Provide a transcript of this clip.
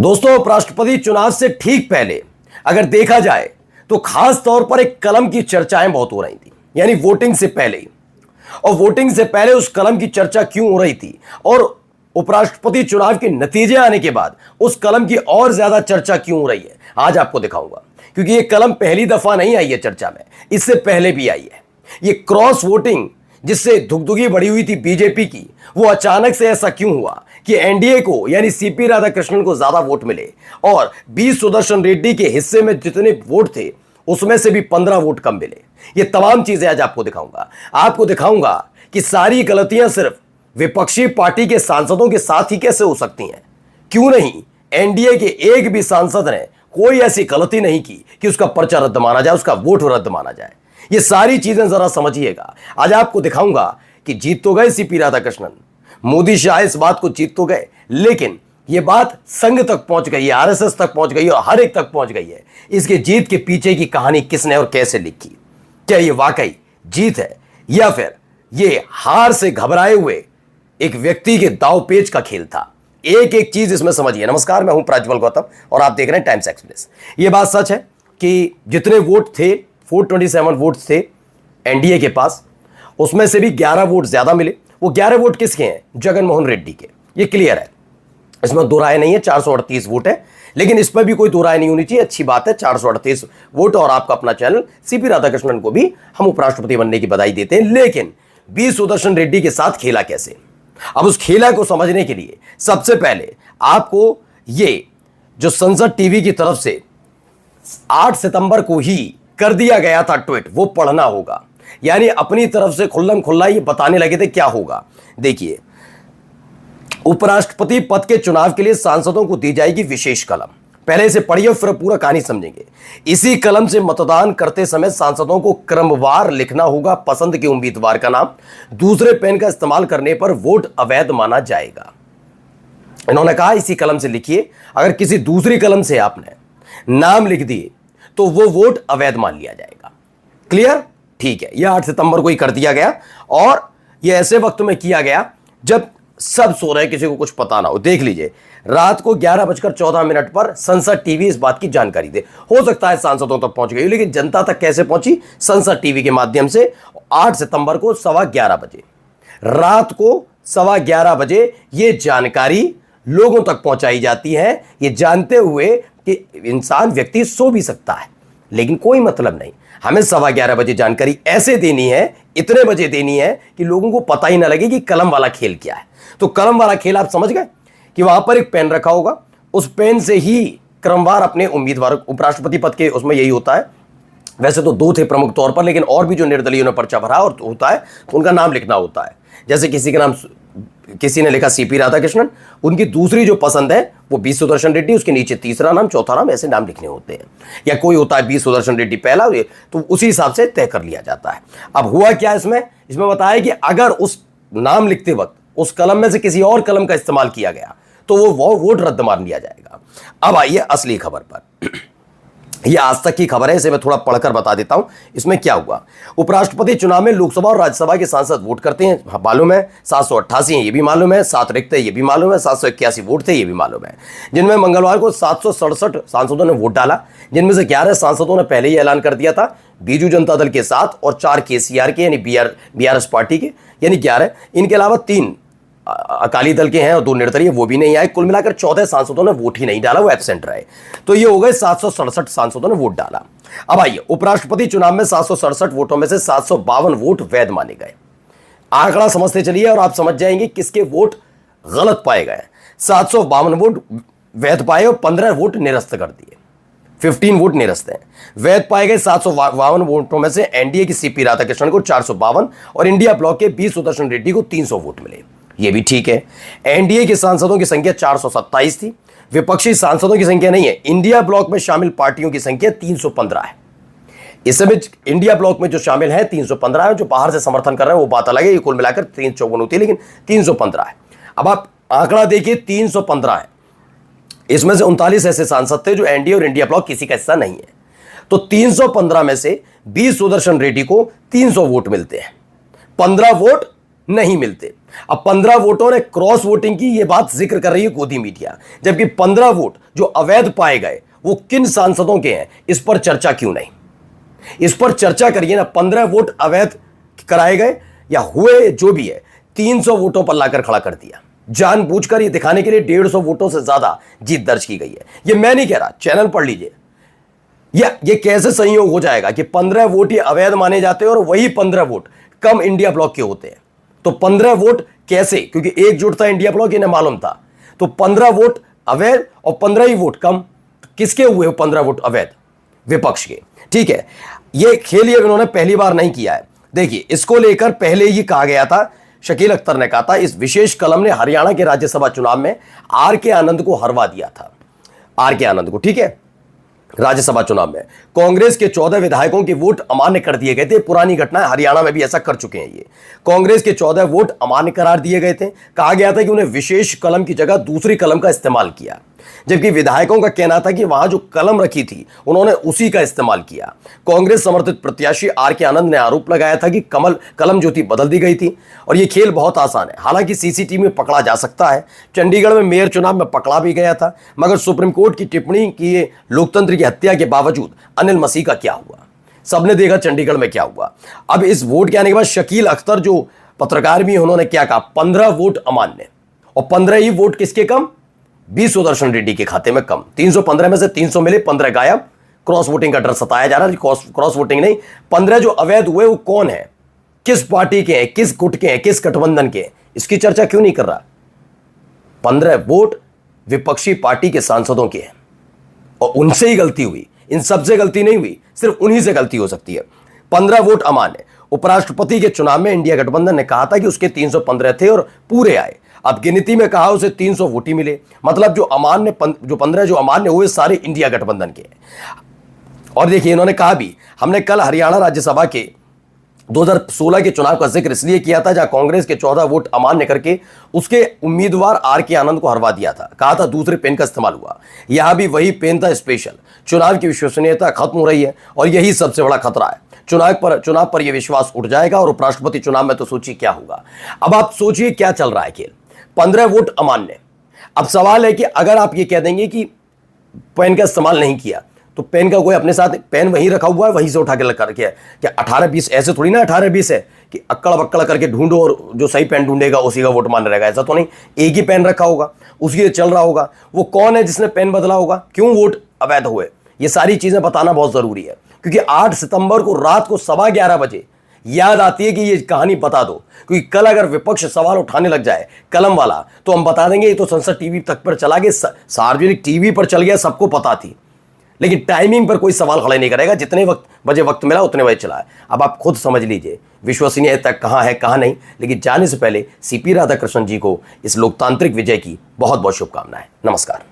दोस्तों, उपराष्ट्रपति चुनाव से ठीक पहले अगर देखा जाए तो खास तौर पर एक कलम की चर्चाएं बहुत हो रही थी, यानी वोटिंग से पहले ही। और वोटिंग से पहले उस कलम की चर्चा क्यों हो रही थी और उपराष्ट्रपति चुनाव के नतीजे आने के बाद उस कलम की और ज्यादा चर्चा क्यों हो रही है, आज आपको दिखाऊंगा। क्योंकि यह कलम पहली दफा नहीं आई है चर्चा में, इससे पहले भी आई है। ये क्रॉस वोटिंग जिससे धुगधुगी बढ़ी हुई थी बीजेपी की, वो अचानक से ऐसा क्यों हुआ कि एनडीए को यानी सीपी राधाकृष्णन को ज्यादा वोट मिले और बी सुदर्शन रेड्डी के हिस्से में जितने वोट थे उसमें से भी 15 वोट कम मिले। ये तमाम चीजें आज आपको दिखाऊंगा कि सारी गलतियां सिर्फ विपक्षी पार्टी के सांसदों के साथ ही कैसे हो सकती हैं। क्यों नहीं एनडीए के एक भी सांसद ने कोई ऐसी गलती नहीं की कि उसका पर्चा रद्द माना जाए, उसका वोट रद्द माना जाए। ये सारी चीजें जरा समझिएगा। आज आपको दिखाऊंगा कि जीत तो गए सीपी राधाकृष्णन, मोदी शाह इस बात को जीत तो गए, लेकिन ये बात संघ तक पहुंच गई है, आरएसएस तक पहुंच गई है और हर एक तक पहुंच गई है। इसके जीत के पीछे की कहानी किसने और कैसे लिखी? क्या ये वाकई जीत है या फिर ये हार से घबराए हुए एक व्यक्ति के दांवपेच का खेल था? एक एक चीज इसमें समझिए। नमस्कार, मैं हूं प्रज्वल गौतम और आप देख रहे हैं टाइम्स एक्सप्रेस। ये बात सच है कि जितने वोट थे 427 वोट थे एनडीए के पास, उसमें से भी 11 वोट ज्यादा मिले। वो 11 वोट किसके हैं? जगन मोहन रेड्डी के। ये क्लियर है, इसमें दो राय नहीं है। 438 वोट है, लेकिन इस पर भी कोई दो राय नहीं होनी चाहिए। अच्छी बात है 438 वोट। और आपका अपना चैनल सीपी राधाकृष्णन को भी हम उपराष्ट्रपति बनने की बधाई देते हैं। लेकिन बी सुदर्शन रेड्डी के साथ खेला कैसे? अब उस खेला को समझने के लिए सबसे पहले आपको ये जो संसद टीवी की तरफ से 8 सितंबर को ही कर दिया गया था ट्वीट, वो पढ़ना होगा। यानी अपनी तरफ से खुल्लम खुल्ला ये बताने लगे थे क्या होगा। देखिए, उपराष्ट्रपति पद के चुनाव के लिए सांसदों को दी जाएगी विशेष कलम। पहले इसे पढ़िए फिर पूरा कहानी समझेंगे। इसी कलम से मतदान करते समय सांसदों को क्रमवार लिखना होगा पसंद के उम्मीदवार का नाम। दूसरे पेन का इस्तेमाल करने पर वोट अवैध माना जाएगा। इन्होंने कहा इसी कलम से लिखिए। अगर किसी दूसरी कलम से आपने नाम लिख दिए तो वो वोट अवैध मान लिया जाएगा। क्लियर? ठीक है, यह 8 सितंबर को ही कर दिया गया और यह ऐसे वक्त में किया गया जब सब सो रहे, किसी को कुछ पता ना हो। देख लीजिए, रात को 11:14 पर संसद टीवी इस बात की जानकारी दे। हो सकता है सांसदों तक पहुंच गई, लेकिन जनता तक कैसे पहुंची? संसद टीवी के माध्यम से। 8 सितंबर को 11:15 बजे, रात को 11:15 बजे यह जानकारी लोगों तक पहुंचाई जाती है, ये जानते हुए कि इंसान व्यक्ति सो भी सकता है, लेकिन कोई मतलब नहीं। हमें 11:15 बजे जानकारी ऐसे देनी है, इतने बजे देनी है कि लोगों को पता ही ना लगे कि कलम वाला खेल क्या है। तो कलम वाला खेल आप समझ गए कि वहां पर एक पेन रखा होगा, उस पेन से ही क्रमवार अपने उम्मीदवार, उपराष्ट्रपति पद के उसमें यही होता है। वैसे तो 2 थे प्रमुख तौर पर, लेकिन और भी जो निर्दलीयों ने पर्चा भरा और होता है तो उनका नाम लिखना होता है। जैसे किसी ने लिखा सीपी राधाकृष्णन, उनकी दूसरी जो पसंद है वो बी सुदर्शन रेड्डी, उसके नीचे तीसरा नाम, चौथा नाम, ऐसे नाम लिखने होते हैं। या कोई होता है बी सुदर्शन रेड्डी पहला, तो उसी हिसाब से तय कर लिया जाता है। अब हुआ क्या इसमें बताया कि अगर उस नाम लिखते वक्त उस कलम में से किसी और कलम का इस्तेमाल किया गया तो वो वोट रद्द मान लिया जाएगा। अब आइए असली खबर पर। यह आज तक की खबर है, इसे मैं थोड़ा पढ़कर बता देता हूं इसमें क्या हुआ। उपराष्ट्रपति चुनाव में लोकसभा और राज्यसभा के सांसद वोट करते हैं, मालूम है। 788 है, ये भी मालूम है। 7 रिक्त है, ये भी मालूम है। 781 वोट थे, ये भी मालूम है। जिनमें मंगलवार को 767 सांसदों ने वोट डाला, जिनमें से 11 सांसदों ने पहले ही ऐलान कर दिया था बीजू जनता दल के साथ और 4 केसीआर के यानी बीआरएस पार्टी के, यानी 11। इनके अलावा 3 अकाली दल के हैं और 2 निर्दलीय, वो भी नहीं आए। कुल मिलाकर 14 सांसदों ने वोट ही नहीं डाला, वो एब्सेंट रहे। तो ये हो गए 767 सांसदों ने वोट डाला। अब आइए, उपराष्ट्रपति चुनाव में 767 वोटों में से 752 वोट वैध माने गए। आंकड़ा समझते चलिए और आप समझ जाएंगे किसके वोट गलत पाए गए। 752 वोट वैध पाए और 15 वोट निरस्त कर दिए। 15 वोट निरस्त हैं। वैध पाए गए 752 वोटों में से एनडीए की सीपी राधाकृष्णन को 452 और इंडिया ब्लॉक के बी सुदर्शन रेड्डी को 300 वोट मिले। ये भी ठीक है। एनडीए के सांसदों की संख्या 427 थी। विपक्षी सांसदों की संख्या नहीं है। इंडिया ब्लॉक में शामिल पार्टियों की संख्या 315 है। इस समय इंडिया ब्लॉक में जो शामिल है 315 है, जो बाहर से समर्थन कर रहे हैं वो बात अलग है। ये कुल मिलाकर 354 होती है, लेकिन 315 है। अब आप आंकड़ा देखिए, 315 है। इसमें से 39 ऐसे सांसद थे जो एनडीए और इंडिया ब्लॉक किसी का हिस्सा नहीं है। तो 315 में से बी सुदर्शन रेड्डी को 300 वोट मिलते हैं। 15 वोट नहीं मिलते। अब 15 वोटों ने क्रॉस वोटिंग की यह बात जिक्र कर रही है गोदी मीडिया, जबकि 15 वोट जो अवैध पाए गए वो किन सांसदों के हैं, इस पर चर्चा क्यों नहीं? इस पर चर्चा करिए ना। 15 वोट अवैध कराए गए या हुए, जो भी है, 300 वोटों पर लाकर खड़ा कर दिया। जानबूझकर ये दिखाने के लिए 150 वोटों से ज्यादा जीत दर्ज की गई है। ये मैं नहीं कह रहा, चैनल पढ़ लीजिए। ये कैसे संयोग हो जाएगा कि 15 वोट ये अवैध माने जाते हैं और वही 15 वोट कम इंडिया ब्लॉक के होते हैं? तो 15 वोट कैसे? क्योंकि एकजुट था इंडिया ब्लॉक, इन्हें मालूम था। तो 15 वोट अवैध और 15 ही वोट कम, किसके हुए 15 वोट अवैध? विपक्ष के। ठीक है, ये खेल ये इन्होंने पहली बार नहीं किया है। देखिए, इसको लेकर पहले ही कहा गया था, शकील अख्तर ने कहा था, इस विशेष कलम ने हरियाणा के राज्यसभा चुनाव में आर के आनंद को हरवा दिया था। आर के आनंद को, ठीक है, राज्यसभा चुनाव में कांग्रेस के 14 विधायकों के वोट अमान्य कर दिए गए थे। पुरानी घटना है, हरियाणा में भी ऐसा कर चुके हैं। ये कांग्रेस के 14 वोट अमान्य करार दिए गए थे। कहा गया था कि उन्हें विशेष कलम की जगह दूसरी कलम का इस्तेमाल किया, जबकि विधायकों का कहना था कि वहां जो कलम रखी थी उन्होंने उसी का इस्तेमाल किया। कांग्रेस समर्थित प्रत्याशी आर के आनंद ने आरोप लगाया था कि कलम जो थी बदल दी गई थी और यह खेल बहुत आसान है। हालांकि सीसीटीवी में पकड़ा जा सकता है। चंडीगढ़ में मेयर चुनाव में पकड़ा भी गया था, मगर सुप्रीम कोर्ट की टिप्पणी की लोकतंत्र की हत्या के बावजूद अनिल मसीह का क्या हुआ? सबने देखा चंडीगढ़ में क्या हुआ। अब इस वोट के आने के बाद शकील अख्तर जो पत्रकार भी, उन्होंने क्या कहा? 15 वोट अमान्य और 15 ही वोट किसके कम? बी सुदर्शन रेड्डी के खाते में कम। 315 में से 300 मिले, 15 गायब। क्रॉस वोटिंग का डर सताया जा रहा है। क्रॉस वोटिंग नहीं, 15 जो अवैध हुए वो कौन है, किस पार्टी के हैं, किस गुट के हैं, किस गठबंधन के हैं, इसकी चर्चा क्यों नहीं कर रहा? 15 वोट विपक्षी पार्टी के सांसदों के हैं और उनसे ही गलती हुई। इन सबसे गलती नहीं हुई, सिर्फ उन्हीं से गलती हो सकती है। 15 वोट अमान्य। उपराष्ट्रपति के चुनाव में इंडिया गठबंधन ने कहा था कि उसके 315 थे और पूरे आए। अब गिनती में कहा उसे 300 वोट ही मिले। मतलब जो 15 जो अमान्य हुए सारे इंडिया गठबंधन के। और देखिए, इन्होंने कहा भी, हमने कल हरियाणा राज्यसभा के 2016 के चुनाव का जिक्र इसलिए किया था जहां कांग्रेस के 14 वोट अमान्य करके उसके उम्मीदवार आर के आनंद को हरवा दिया था। कहा था दूसरे पेन का इस्तेमाल हुआ। यहां भी वही पेन था, स्पेशल। चुनाव की विश्वसनीयता खत्म हो रही है और यही सबसे बड़ा खतरा है। चुनाव पर यह विश्वास उठ जाएगा और उपराष्ट्रपति चुनाव में तो सोचिए क्या होगा। अब आप सोचिए क्या चल रहा है खेल। 15 वोट अमान्य। अब सवाल है कि अगर आप ये कह देंगे कि पेन का इस्तेमाल नहीं किया, तो पेन का कोई अपने साथ पेन वहीं रखा हुआ है, वहीं से उठा के लग करके क्या 18-20 ऐसे थोड़ी ना 18-20 है कि अक्कड़ बक्कड़ करके ढूंढो और जो सही पेन ढूंढेगा उसी का वोट मान्य रहेगा। ऐसा तो नहीं, एक ही पेन रखा होगा, उसी से चल रहा होगा। वो कौन है जिसने पेन बदला होगा, क्यों वोट अवैध हुए, ये सारी चीजें बताना बहुत जरूरी है। क्योंकि 8 सितंबर को रात को 11:15 बजे याद आती है कि ये कहानी बता दो, क्योंकि कल अगर विपक्ष सवाल उठाने लग जाए कलम वाला, तो हम बता देंगे ये तो संसद टीवी तक पर चला गया, सार्वजनिक टीवी पर चल गया, सबको पता थी। लेकिन टाइमिंग पर कोई सवाल खड़े नहीं करेगा। जितने बजे वक्त मिला उतने बजे चला है। अब आप खुद समझ लीजिए विश्वसनीयता कहां है कहां नहीं। लेकिन जाने से पहले सीपी राधाकृष्णन जी को इस लोकतांत्रिक विजय की बहुत बहुत शुभकामनाएं। नमस्कार।